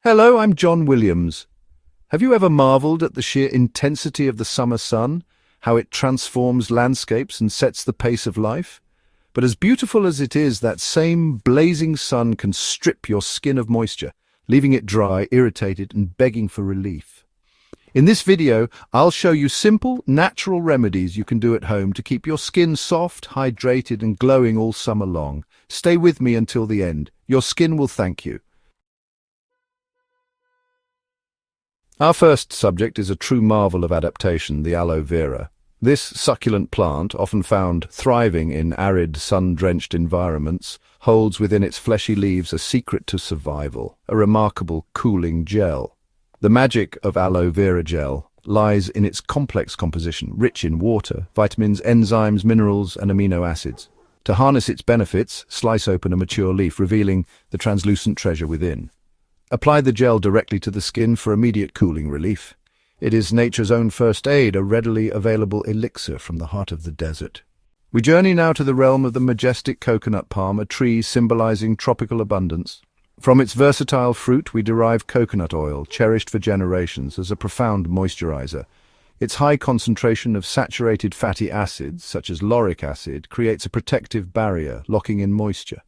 Hello, I'm John Williams. Have you ever marveled at the sheer intensity of the summer sun, how it transforms landscapes and sets the pace of life? But as beautiful as it is, that same blazing sun can strip your skin of moisture, leaving it dry, irritated, and begging for relief. In this video, I'll show you simple, natural remedies you can do at home to keep your skin soft, hydrated, and glowing all summer long. Stay with me until the end. Your skin will thank you. Our first subject is a true marvel of adaptation, the aloe vera. This succulent plant, often found thriving in arid, sun-drenched environments, holds within its fleshy leaves a secret to survival, a remarkable cooling gel. The magic of aloe vera gel lies in its complex composition, rich in water, vitamins, enzymes, minerals, and amino acids. To harness its benefits, slice open a mature leaf, revealing the translucent treasure within. Apply the gel directly to the skin for immediate cooling relief. It is nature's own first aid, a readily available elixir from the heart of the desert. We journey now to the realm of the majestic coconut palm, a tree symbolizing tropical abundance. From its versatile fruit, we derive coconut oil, cherished for generations as a profound moisturizer. Its high concentration of saturated fatty acids, such as lauric acid, creates a protective barrier, locking in moisture.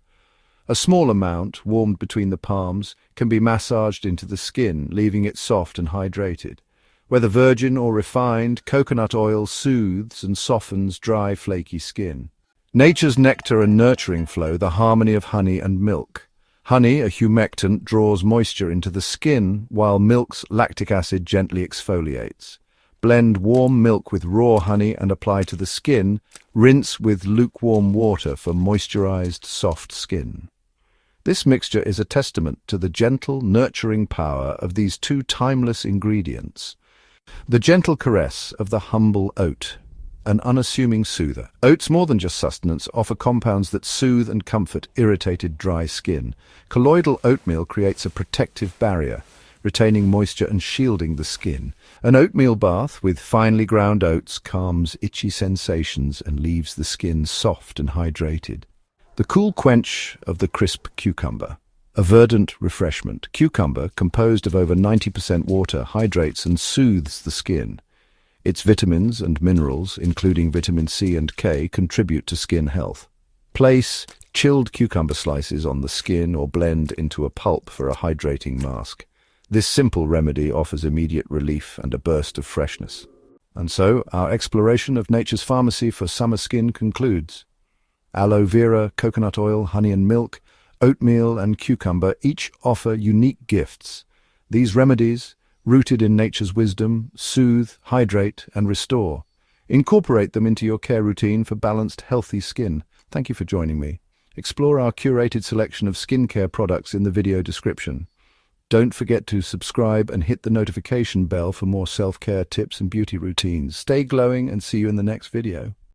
A small amount, warmed between the palms, can be massaged into the skin, leaving it soft and hydrated. Whether virgin or refined, coconut oil soothes and softens dry, flaky skin. Nature's nectar and nurturing flow, the harmony of honey and milk. Honey, a humectant, draws moisture into the skin, while milk's lactic acid gently exfoliates. Blend warm milk with raw honey and apply to the skin. Rinse with lukewarm water for moisturized, soft skin. This mixture is a testament to the gentle, nurturing power of these two timeless ingredients. The gentle caress of the humble oat, an unassuming soother. Oats, more than just sustenance, offer compounds that soothe and comfort irritated, dry skin. Colloidal oatmeal creates a protective barrier, retaining moisture and shielding the skin. An oatmeal bath with finely ground oats calms itchy sensations and leaves the skin soft and hydrated. The cool quench of the crisp cucumber, a verdant refreshment. Cucumber, composed of over 90% water, hydrates and soothes the skin. Its vitamins and minerals, including vitamin C and K, contribute to skin health. Place chilled cucumber slices on the skin or blend into a pulp for a hydrating mask. This simple remedy offers immediate relief and a burst of freshness. And so, our exploration of nature's pharmacy for summer skin concludes. Aloe vera, coconut oil, honey and milk, oatmeal and cucumber each offer unique gifts. These remedies, rooted in nature's wisdom, soothe, hydrate, and restore. Incorporate them into your care routine for balanced, healthy skin. Thank you for joining me. Explore our curated selection of skincare products in the video description. Don't forget to subscribe and hit the notification bell for more self-care tips and beauty routines. Stay glowing and see you in the next video.